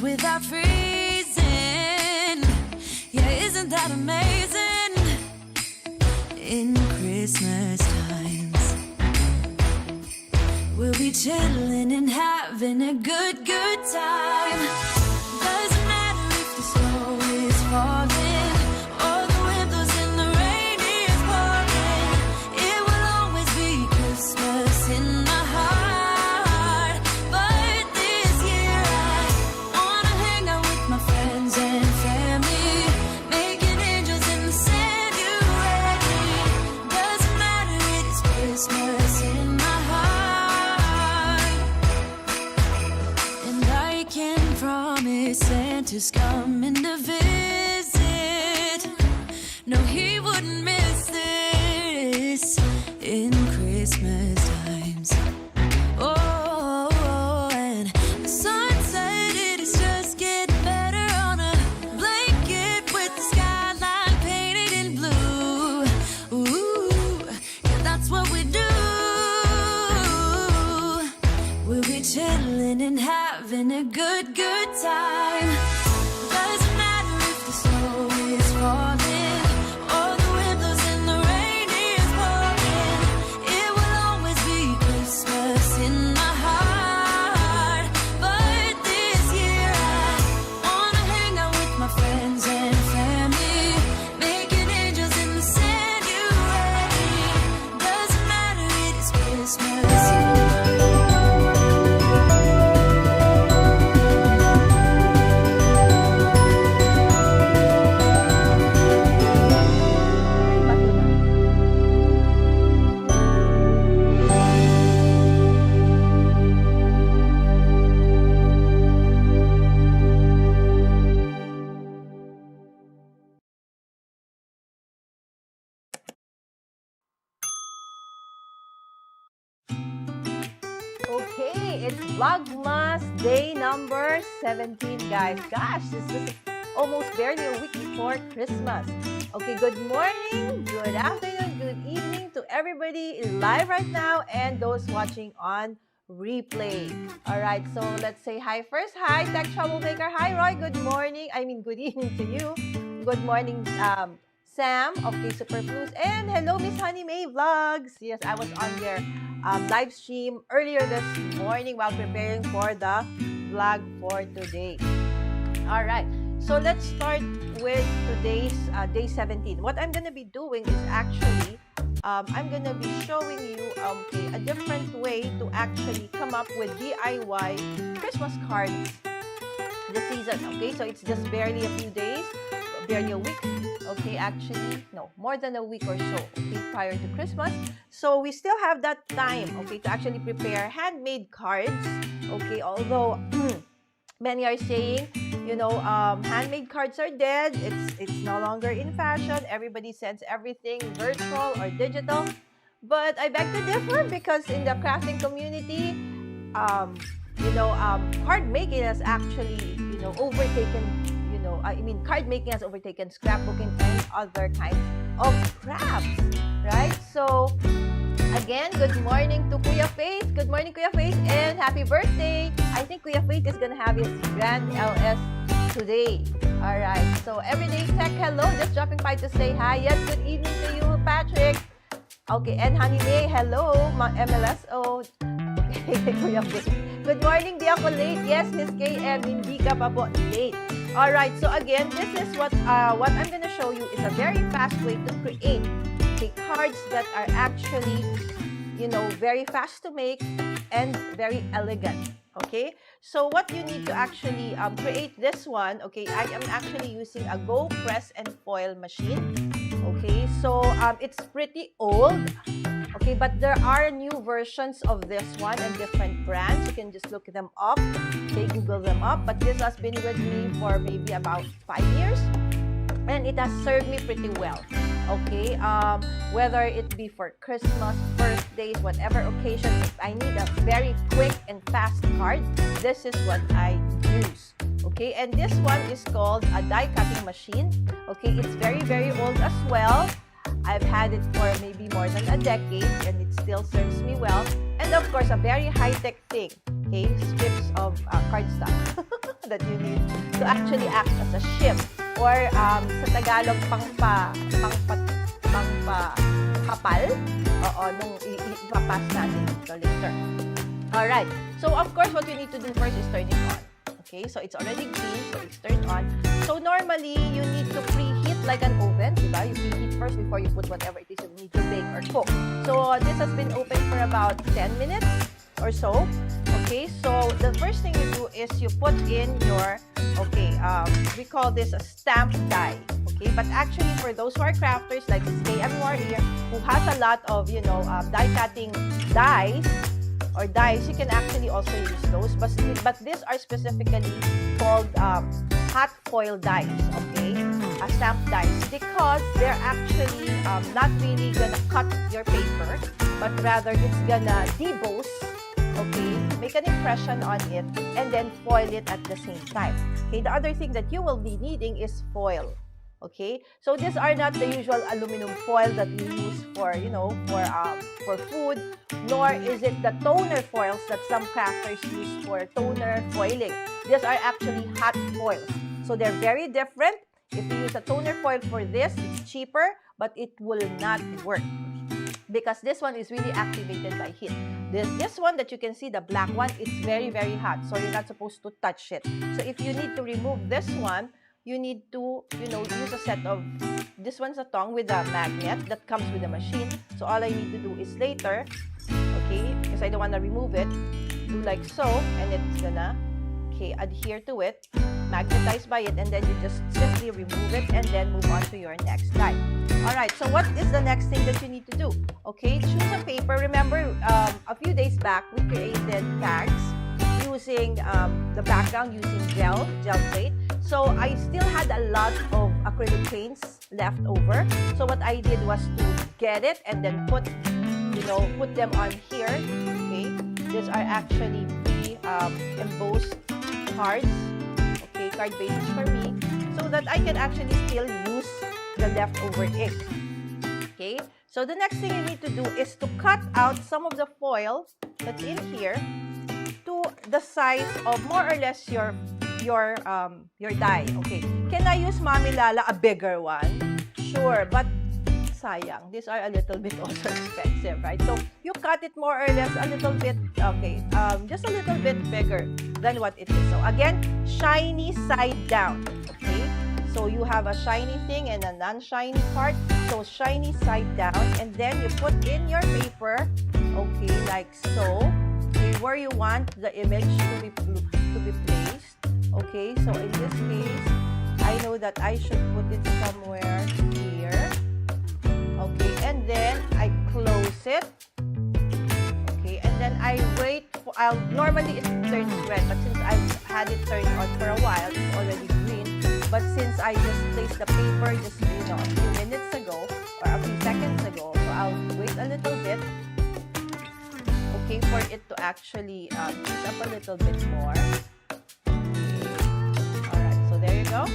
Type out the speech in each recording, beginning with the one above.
days without freezing. Yeah, isn't that amazing? In Christmas times, we'll be chilling and having a good time. Doesn't matter if the snow is falling or the wind blows and the rain is pouring. It will always be Christmas in my heart. But this year I wanna hang out with my friends and family, making angels in the sand. You ready? Doesn't matter, it's Christmas in my heart. And I can promise Santa's coming to visit. No, he wouldn't miss this in Christmas times. Oh, and the sun said it is just getting better on a blanket with the skyline painted in blue. Ooh, yeah, that's what we do. We'll be chilling and having a good time. Doesn't matter if the snow is falling or the wind blows and the rain is pouring. It will always be Christmas in my heart. But this year I wanna hang out with my friends and family, making angels in the sand. You ready? Doesn't matter, it is Christmas. Okay, it's Vlogmas day number 17, guys. Gosh, this is almost barely a week before Christmas. Okay, good morning, good afternoon, good evening to everybody live right now and those watching on replay. All right, so let's say hi first. Hi, Tech Troublemaker. Hi, Roy. Good morning. Good evening to you. Good morning, Sam of K Superfluous. And hello, Miss Honey May Vlogs. Yes, I was on their live stream earlier this morning while preparing for the vlog for today. All right, so let's start with today's day 17. What I'm going to be doing is actually, I'm going to be showing you a different way to actually come up with DIY Christmas cards this season. Okay, so it's just barely a few days, barely a week. Okay, actually, no, more than a week or so, okay, prior to Christmas. So we still have that time, okay, to actually prepare handmade cards, okay, although many are saying, you know, handmade cards are dead, it's no longer in fashion, everybody sends everything virtual or digital, but I beg to differ because in the crafting community, card making has actually, overtaken card making has overtaken scrapbooking and other kinds of crafts, right? So, again, good morning to Kuya Faith. Good morning, Kuya Faith, and happy birthday. I think Kuya Faith is gonna have his grand LS today. All right. So, Everyday Tech, hello. Just dropping by to say hi. Yes, good evening to you, Patrick. Okay, and Honey May, hello, MLSO. Okay, Kuya Faith. Good morning, di ako late. Yes, Miss KM, hindi ka pa po late. Alright, so again, this is what I'm going to show you is a very fast way to create cards that are actually, very fast to make and very elegant. Okay, so what you need to actually create this one, okay, I am actually using a Go Press and Foil machine. Okay, so it's pretty old. Okay, but there are new versions of this one and different brands. You can just look them up. Okay, Google them up. But this has been with me for maybe about 5 years. And it has served me pretty well. Okay, whether it be for Christmas, birthdays, whatever occasion, if I need a very quick and fast card, this is what I use. Okay, and this one is called a die cutting machine. Okay, it's very, very old as well. I've had it for maybe more than a decade and it still serves me well. And of course, a very high-tech thing, okay, strips of cardstock. that you need to actually act as a shim, or sa Tagalog kapal. Oo, nung ipapass natin ito later. Alright, so of course what you need to do first is turn it on. Okay, so it's already green, so it's turned on. So normally you need to preheat like an oven, diba? You preheat first before you put whatever it is you need to bake or cook. So this has been open for about 10 minutes or so. Okay, so the first thing you do is you put in your, we call this a stamp die. Okay, but actually for those who are crafters like KM Warrior, who has a lot of, die cutting dies, or dies, you can actually also use those, but these are specifically called hot foil dies, okay, stamp dies, because they're actually not really gonna cut your paper, but rather it's gonna deboss, okay, make an impression on it, and then foil it at the same time. Okay, the other thing that you will be needing is foil. Okay, so these are not the usual aluminum foil that we use for, for food, nor is it the toner foils that some crafters use for toner foiling. These are actually hot foils. So they're very different. If you use a toner foil for this, it's cheaper, but it will not work because this one is really activated by heat. This one that you can see, the black one, it's very, very hot. So you're not supposed to touch it. So if you need to remove this one, you need to, use a set of, this one's a tongue with a magnet that comes with the machine. So all I need to do is later, okay, because I don't want to remove it, do like so, and it's gonna, adhere to it, magnetized by it, and then you just simply remove it and then move on to your next die. Alright, so what is the next thing that you need to do? Okay, choose a paper. Remember, a few days back, we created tags using the background using gel plate. So I still had a lot of acrylic paints left over. So what I did was to get it and then put them on here. Okay, these are actually embossed cards. Okay, card bases for me, so that I can actually still use the leftover ink. Okay, so the next thing you need to do is to cut out some of the foil that's in here to the size of more or less your die. Okay, can I use Mami Lala a bigger one? Sure, but sayang, these are a little bit also expensive, right? So you cut it more or less a little bit, okay, just a little bit bigger than what it is. So again, shiny side down. Okay, so you have a shiny thing and a non-shiny part. So shiny side down, and then you put in your paper, okay, like so, okay, where you want the image to be placed. Okay, so in this case, I know that I should put it somewhere here. Okay, and then I close it. Okay, and then I wait for, normally it turns red, but since I've had it turned on for a while, it's already green. But since I just placed the paper just, a few minutes ago, or a few seconds ago, so I'll wait a little bit, okay, for it to actually heat up a little bit more. There you go.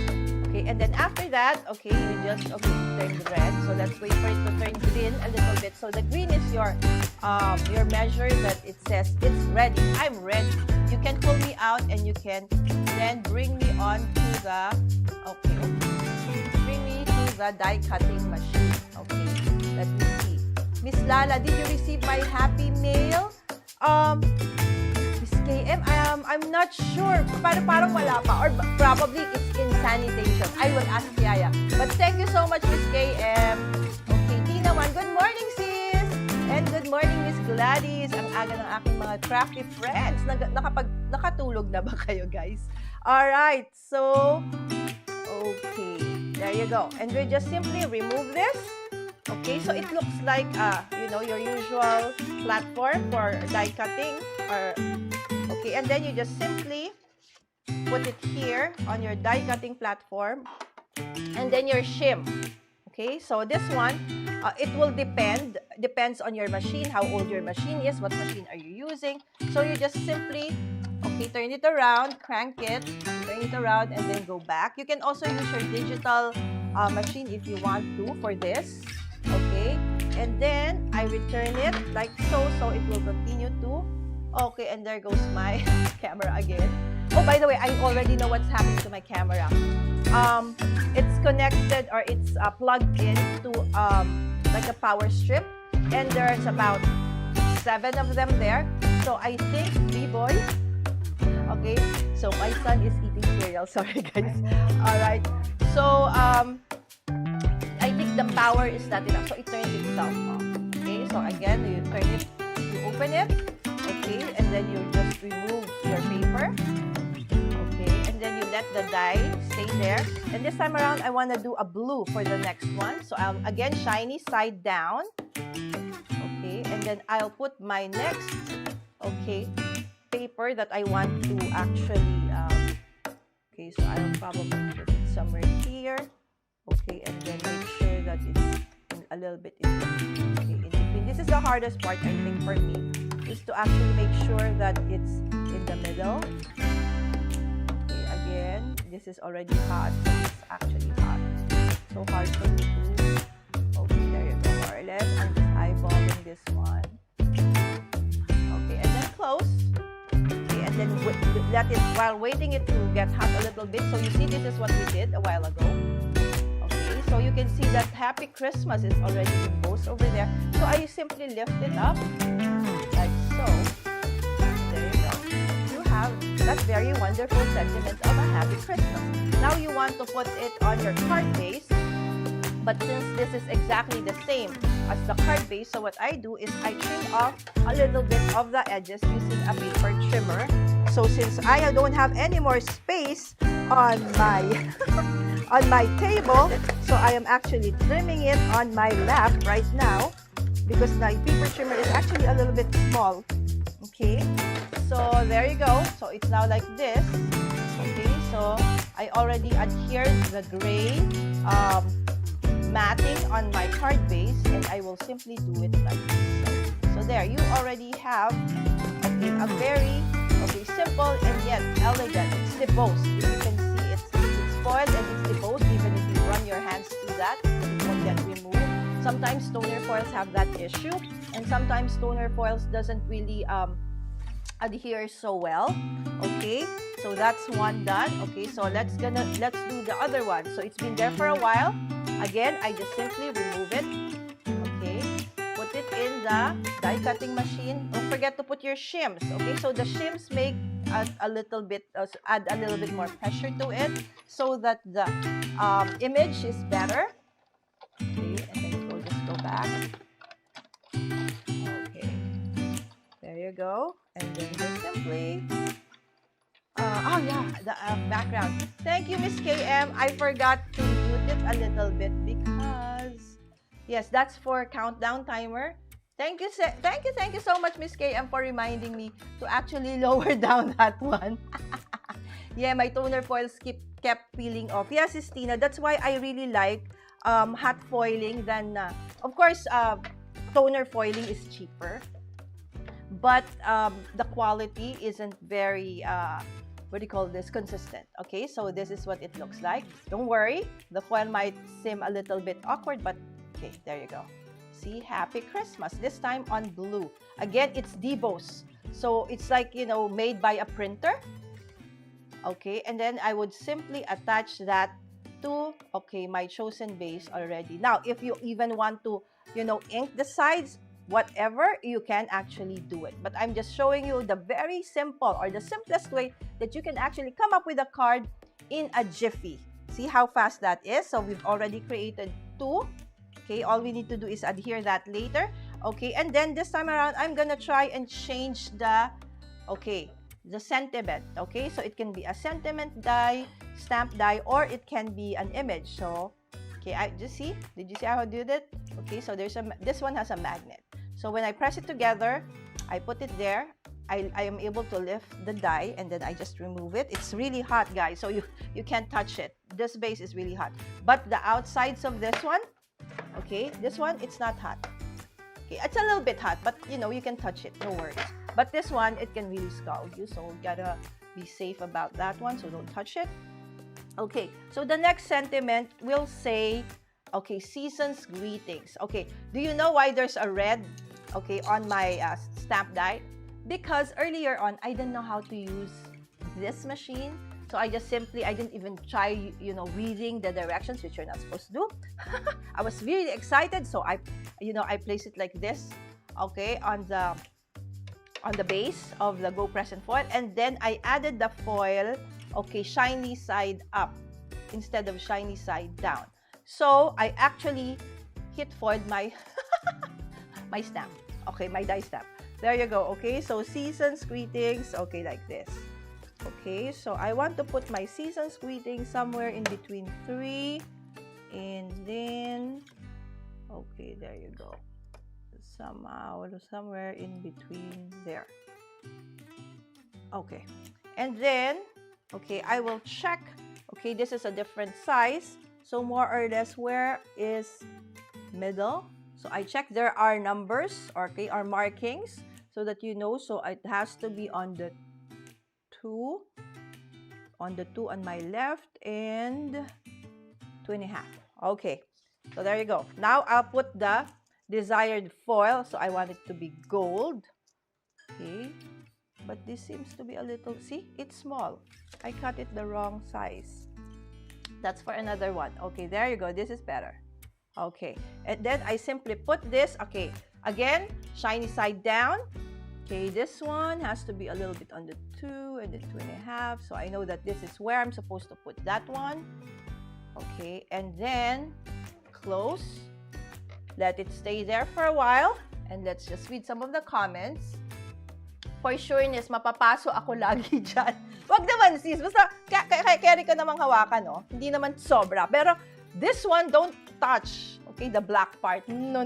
Okay, and then after that, okay, you just turn red. So let's wait for it to turn green a little bit. So the green is your measure that it says it's ready. I'm ready. You can pull me out and you can then bring me on to the die cutting machine. Okay, let me see. Miss Lala, did you receive my happy mail? KM, I'm not sure. Parang wala pa. Or probably it's in sanitation. I will ask Yaya. But thank you so much, Miss KM. Okay, Tina Man, good morning, sis. And good morning, Miss Gladys. Ang aga ng aking mga crafty friends. Nakatulog na ba kayo, guys? Alright, so, okay. There you go. And we just simply remove this. Okay, so it looks like, your usual platform for die cutting. Okay, and then you just simply put it here on your die cutting platform, and then your shim. Okay, so this one, it will depends on your machine, how old your machine is, what machine are you using. So you just simply, turn it around, crank it, turn it around, and then go back. You can also use your digital machine if you want to for this. Okay, and then I return it like so, so it will continue to. Okay, and there goes my camera again. Oh, by the way, I already know what's happening to my camera. It's connected, or it's plugged in to like a power strip, and there's about 7 of them there. So I think B-boy. Okay, so my son is eating cereal. Sorry, guys. All right. So I think the power is not enough, so it turns itself off. Okay, so again, you turn it, you open it. Okay, and then you just remove your paper. Okay, and then you let the dye stay there. And this time around, I want to do a blue for the next one. So again, shiny side down. Okay, and then I'll put my next, okay, paper that I want to actually, okay, so I'll probably put it somewhere here. Okay, and then make sure that it's a little bit in between. This is the hardest part, I think, for me, is to actually make sure that it's in the middle. Okay, again, this is already hot. It's actually hot. So hard for me to. Okay, there you go, more or less. I'm just eyeballing this one. Okay, and then close. Okay, and then let it, while waiting it to get hot a little bit. So you see, this is what we did a while ago. Okay, so you can see that Happy Christmas is already embossed over there. So I simply lift it up like so. There you go. You have that very wonderful sentiment of a Happy Christmas. Now you want to put it on your card base. But since this is exactly the same as the card base, so what I do is I trim off a little bit of the edges using a paper trimmer. So since I don't have any more space on my on my table, so I am actually trimming it on my lap right now because the paper trimmer is actually a little bit small. Okay, so there you go. So it's now like this. Okay, so I already adhered the gray matting on my card base, and I will simply do it like this. So there, you already have, okay, a very, okay, simple and yet elegant. It's debossed. If you can see, it's foiled and it's debossed. Even if you run your hands through that, it won't get removed. Sometimes toner foils have that issue, and sometimes toner foils doesn't really adhere so well. Okay, so that's one done. Okay, so let's do the other one. So it's been there for a while. Again, I just simply remove it. Okay, put it in the die cutting machine. Don't forget to put your shims. Okay, so the shims make a little bit, add a little bit more pressure to it, so that the image is better. Okay, and then we'll just go back. Okay, there you go, and then just simply. Oh yeah, the background. Thank you, Miss KM. I forgot to mute it a little bit because, yes, that's for countdown timer. Thank you so much, Miss KM, for reminding me to actually lower down that one. Yeah, my toner foils kept peeling off. Yes, Christina, that's why I really like hot foiling than, of course, toner foiling is cheaper, but the quality isn't very what do you call this, consistent. Okay, so this is what it looks like. Don't worry, the foil might seem a little bit awkward, but okay, there you go. See, Happy Christmas, this time on blue. Again, it's debossed, so it's like, you know, made by a printer. Okay, and then I would simply attach that to, okay, my chosen base already. Now, if you even want to, you know, ink the sides, whatever, you can actually do it. But I'm just showing you the very simple, or the simplest way that you can actually come up with a card in a jiffy. See how fast that is? So we've already created 2. Okay, all we need to do is adhere that later. Okay, and then this time around, I'm gonna try and change the, okay, the sentiment. Okay, so it can be a sentiment die, stamp die, or it can be an image. So, okay, I just see. Did you see how I did it? Okay, so there's this one has a magnet. So when I press it together, I put it there. I am able to lift the die, and then I just remove it. It's really hot, guys, so you can't touch it. This base is really hot. But the outsides of this one, okay, this one, it's not hot. Okay, it's a little bit hot, but you know, you can touch it, no worries. But this one, it can really scald you, so gotta be safe about that one, so don't touch it. Okay, so the next sentiment will say, okay, season's greetings. Okay, do you know why there's a red, okay, on my stamp die? Because earlier on, I didn't know how to use this machine. So I just simply, I didn't even try, you know, reading the directions, which you're not supposed to do. I was really excited, so I place it like this, okay, on the base of the Go Present foil, and then I added the foil, okay, shiny side up instead of shiny side down. So I actually hit foiled my my stamp, okay, my die stamp. There you go, okay, so season's greetings, okay, like this. Okay, so I want to put my season's greetings somewhere in between 3 and then, okay, there you go. Somehow, somewhere in between there. Okay, and then, okay, I will check. Okay, this is a different size. So more or less, where is middle? So I check there are numbers, okay, or markings, so that you know. So it has to be on the 2, on my left, and 2.5. Okay, so there you go. Now I'll put the desired foil. So I want it to be gold. Okay, but this seems to be a little, see, it's small. I cut it the wrong size. That's for another one. Okay, there you go. This is better. Okay, and then I simply put this, okay, again, shiny side down. Okay, this one has to be a little bit on the 2 and the 2.5. So I know that this is where I'm supposed to put that one. Okay, and then close. Let it stay there for a while. And let's just read some of the comments. For sureness, mapapaso ako lagi dyan. Wag naman, sis. Basta, carry ka namang hawakan, no? Hindi naman sobra. Pero, this one, don't touch, okay, the black part. No.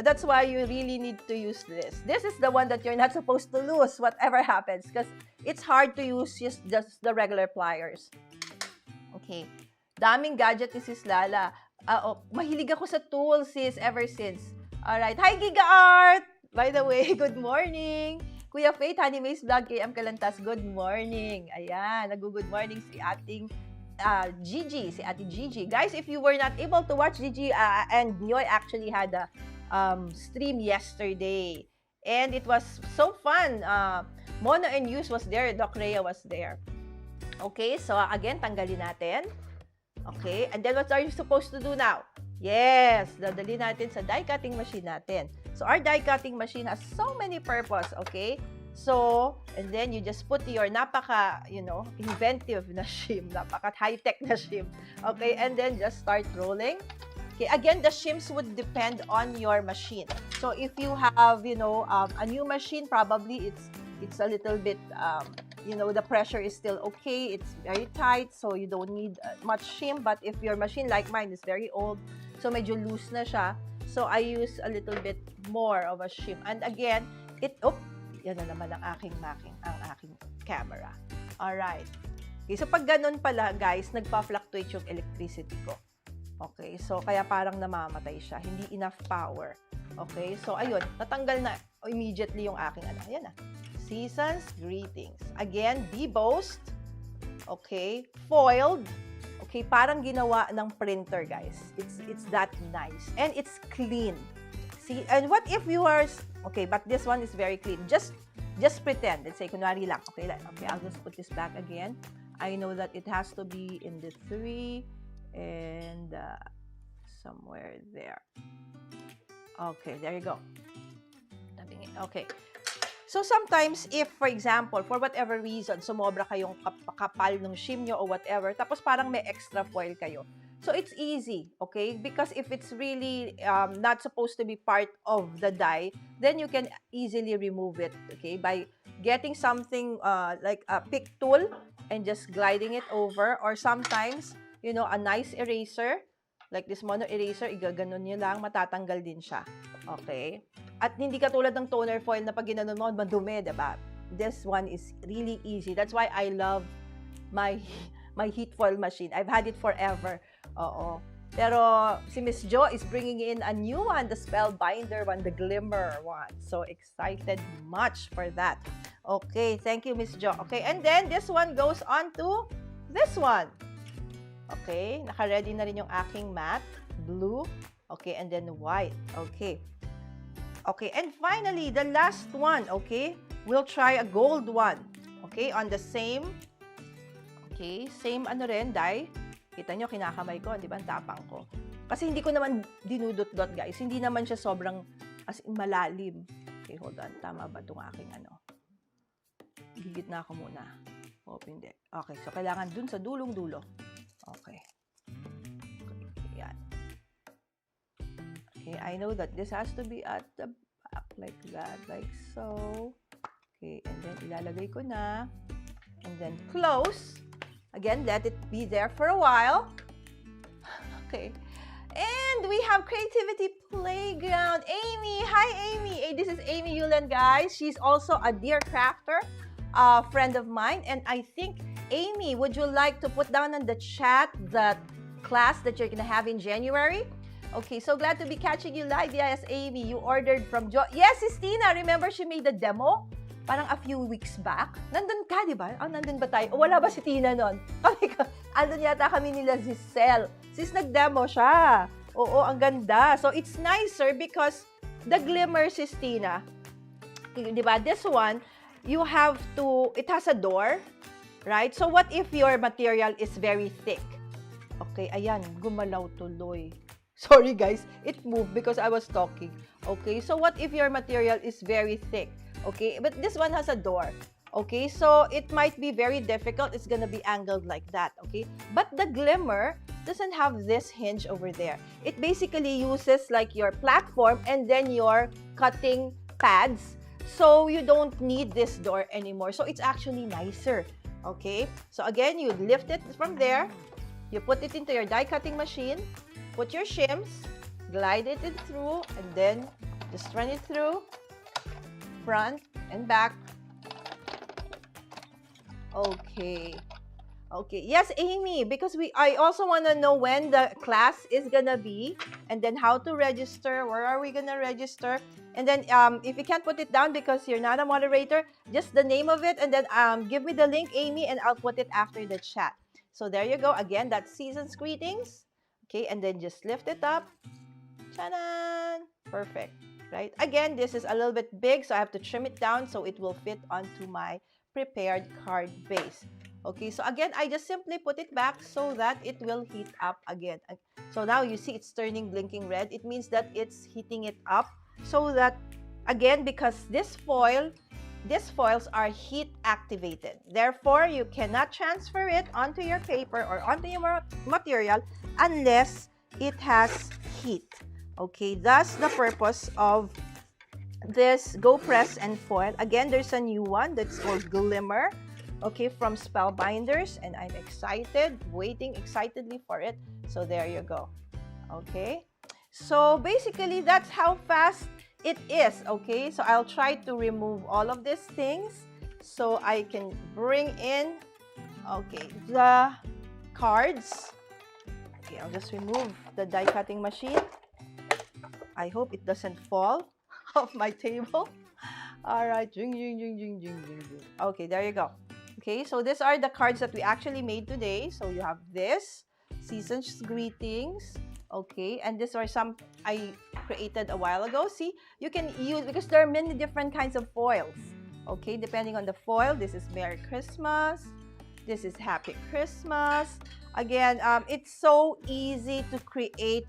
That's why you really need to use this. This is the one that you're not supposed to lose, whatever happens. Because it's hard to use just the regular pliers. Okay. Daming gadget ni Sis Lala. Mahilig ako sa tools, sis, ever since. Alright. Hi, Giga Art! By the way, good morning! Kuya Faith, Honey May's Vlog, KM Kalantas, good morning. Ayan, nag-good morning si ating Gigi, si Ate Gigi. Guys, if you were not able to watch Gigi, and Nyoy actually had a stream yesterday. And it was so fun. Mono and Yus was there. Doc Rhea was there. Okay, so again, tanggalin natin. Okay, and then what are you supposed to do now? Yes, dadali natin sa die cutting machine natin. So our die cutting machine has so many purpose, okay? So, and then you just put your napaka, inventive na shim, napaka high-tech na shim. Okay, and then just start rolling. Okay, again, the shims would depend on your machine. So if you have, a new machine, probably it's a little bit, the pressure is still okay. It's very tight, so you don't need much shim. But if your machine, like mine, is very old, so medyo loose na siya, so I use a little bit more of a shim. And again, yan na naman ang aking camera. Alright. Okay, so pag ganun pala, guys, nagpa-fluctuate yung electricity ko. Okay, so kaya parang namamatay siya. Hindi enough power. Okay, so ayun, natanggal na immediately yung aking Ayan na. Season's greetings. Again, debossed. Okay, foiled. Okay, parang ginawa ng printer, guys. It's that nice. And it's clean. See, and what if you are, okay, but this one is very clean. Just pretend. Let's say, kunwari lang. Okay, I'll just put this back again. I know that it has to be in the 3 and somewhere there. Okay, there you go. Okay. So sometimes, if, for example, for whatever reason, sumobra kayong kapal ng shim nyo or whatever, tapos parang may extra foil kayo. So it's easy, okay? Because if it's really not supposed to be part of the die, then you can easily remove it, okay? By getting something like a pick tool and just gliding it over, or sometimes, a nice eraser, like this mono eraser, igaganon nyo lang, matatanggal din siya. Okay? At hindi katulad ng toner foil na pag ginanon mo, madumi, diba? This one is really easy. That's why I love my heat foil machine. I've had it forever. Oo. Pero si Miss Jo is bringing in a new one, the Spellbinder one, the Glimmer one. So excited much for that. Okay, thank you, Miss Jo. Okay, and then this one goes on to this one. Okay, naka-ready na rin yung aking matte, blue, okay, and then white. Okay. Okay, and finally, the last one, okay, we'll try a gold one. Okay, on the same, okay, same ano rin, die. Kita nyo, kinakamay ko, di ba, ang tapang ko. Kasi hindi ko naman dinudot-dot, guys. Hindi naman siya sobrang as in malalim. Okay, hold on. Tama ba itong aking ano? Gigit na ako muna. Hope hindi. Okay, so kailangan dun sa dulong-dulo. Okay. Yan. Okay, I know that this has to be at the back like that, like so. Okay, and then ilalagay ko na. And then close. Again, let it be there for a while. Okay. And we have Creativity Playground. Amy! Hi, Amy! Hey, this is Amy Yulen, guys. She's also a dear crafter, a friend of mine. And I think, Amy, would you like to put down in the chat the class that you're going to have in January? Okay, so glad to be catching you live. Yes, Amy, you ordered from Yes, Tina! Remember she made the demo? Parang a few weeks back. Nandun ka, di ba? Nandun ba tayo? O wala ba si Tina nun? Andun yata kami nila si Cel. Sis, nag-demo siya. Oo, ang ganda. So, it's nicer because the glimmer, sis Tina, di ba? This one, you have to, it has a door, right? So, what if your material is very thick? Okay, ayan, gumalaw tuloy. Sorry, guys. It moved because I was talking. Okay, so what if your material is very thick? Okay, but this one has a door. Okay, so it might be very difficult. It's gonna be angled like that, okay? But the glimmer doesn't have this hinge over there. It basically uses like your platform and then your cutting pads. So you don't need this door anymore. So it's actually nicer, okay? So again, you lift it from there. You put it into your die cutting machine. Put your shims. Glide it through. And then just run it through. Front and back. Okay. Okay. Yes, Amy, because I also want to know when the class is gonna be, and then how to register. Where are we gonna register? And then if you can't put it down because you're not a moderator, just the name of it, and then give me the link, Amy, and I'll put it after the chat. So there you go. Again, that's Season's Greetings. Okay, and then just lift it up. Ta-da! Perfect. Right? Again, this is a little bit big, so I have to trim it down so it will fit onto my prepared card base. Okay, so again, I just simply put it back so that it will heat up again. So now you see it's turning blinking red. It means that it's heating it up so that, again, because these foils are heat activated. Therefore, you cannot transfer it onto your paper or onto your material unless it has heat. Okay, that's the purpose of this Go Press and Foil. Again, there's a new one that's called Glimmer, okay, from Spellbinders, and I'm excited, waiting excitedly for it. So there you go. Okay, so basically that's how fast it is. Okay, so I'll try to remove all of these things so I can bring in, okay, the cards. Okay, I'll just remove the die cutting machine. I hope it doesn't fall off my table. All right. Okay, there you go. Okay, so these are the cards that we actually made today. So you have this, Season's Greetings. Okay, and these are some I created a while ago. See, you can use, because there are many different kinds of foils. Okay, depending on the foil, this is Merry Christmas. This is Happy Christmas. Again, it's so easy to create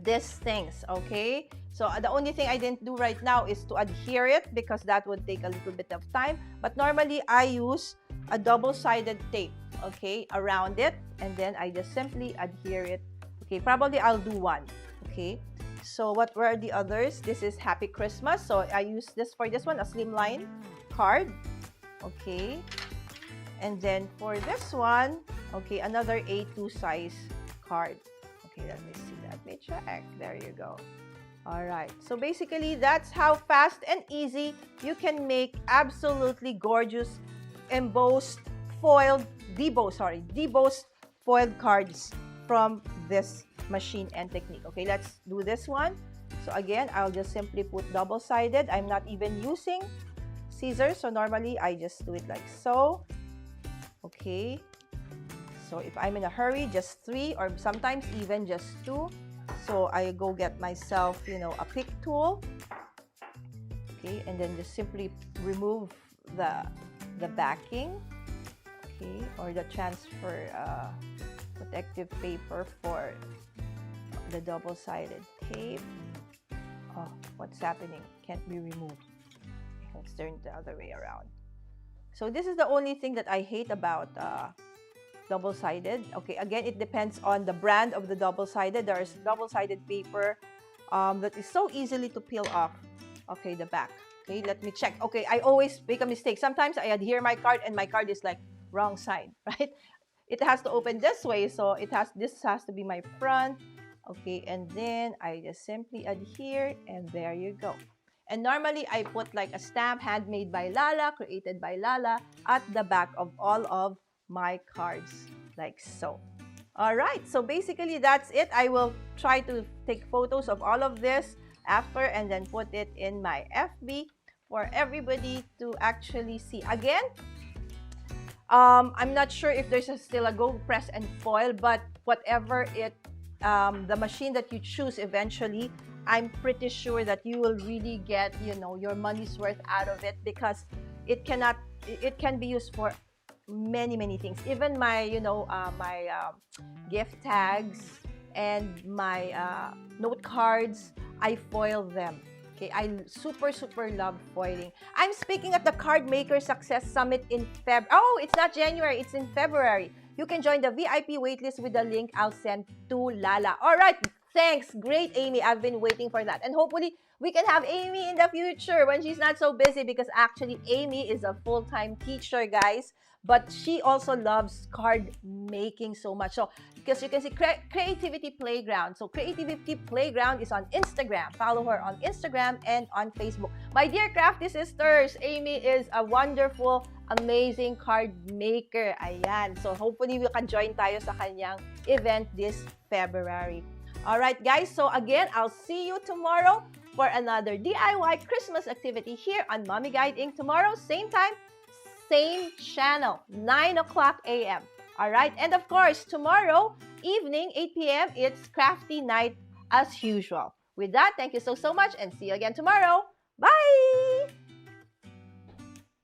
these things, okay? So the only thing I didn't do right now is to adhere it because that would take a little bit of time. But normally I use a double-sided tape, okay, around it, and then I just simply adhere it. Okay, probably I'll do one, okay? So what were the others? This is Happy Christmas. So I use this for this one, a slimline card, okay? And then for this one, okay, another A2 size card. Okay, let me see. Let me check. There you go. All right. So basically, that's how fast and easy you can make absolutely gorgeous debossed foiled foiled cards from this machine and technique. Okay, let's do this one. So again, I'll just simply put double-sided. I'm not even using scissors. So normally, I just do it like so. Okay. So if I'm in a hurry, just 3 or sometimes even just 2. So I go get myself, you know, a pick tool. Okay, and then just simply remove the the backing, okay, or the transfer protective paper for the double-sided tape. Oh, what's happening? Can't be removed. Let's turn the other way around. So this is the only thing that I hate about double-sided. Okay, again, it depends on the brand of the double-sided. There's double-sided paper that is so easily to peel off. Okay, the back. Okay, let me check. Okay, I always make a mistake. Sometimes I adhere my card and my card is like wrong side, right? It has to open this way, so this has to be my front. Okay, and then I just simply adhere, and there you go. And normally I put like a stamp, handmade by Lala, created by Lala, at the back of all of my cards, like so. All right, so basically that's it. I will try to take photos of all of this after and then put it in my FB for everybody to actually see. Again, I'm not sure if there's still a go press and foil, but whatever the machine that you choose eventually, I'm pretty sure that you will really get, your money's worth out of it, because it can be used for many things. Even my gift tags and my note cards, I foil them. Okay, I super love foiling. I'm speaking at the Card Maker Success Summit in Feb. Oh, it's not January, it's in February. You can join the VIP waitlist with the link I'll send to Lala. All right, thanks. Great, Amy. I've been waiting for that. And hopefully, we can have Amy in the future when she's not so busy, because actually, Amy is a full-time teacher, guys. But she also loves card making so much. So, because you can see Creativity Playground. So, Creativity Playground is on Instagram. Follow her on Instagram and on Facebook. My dear crafty sisters, Amy is a wonderful, amazing card maker. Ayan. So, hopefully, we can join tayo sa kanyang event this February. Alright, guys. So, again, I'll see you tomorrow for another DIY Christmas activity here on Mommy Guide Inc. Tomorrow, same time, same channel, 9 o'clock a.m. Alright, and of course, tomorrow evening, 8 p.m., it's crafty night as usual. With that, thank you so much and see you again tomorrow. Bye!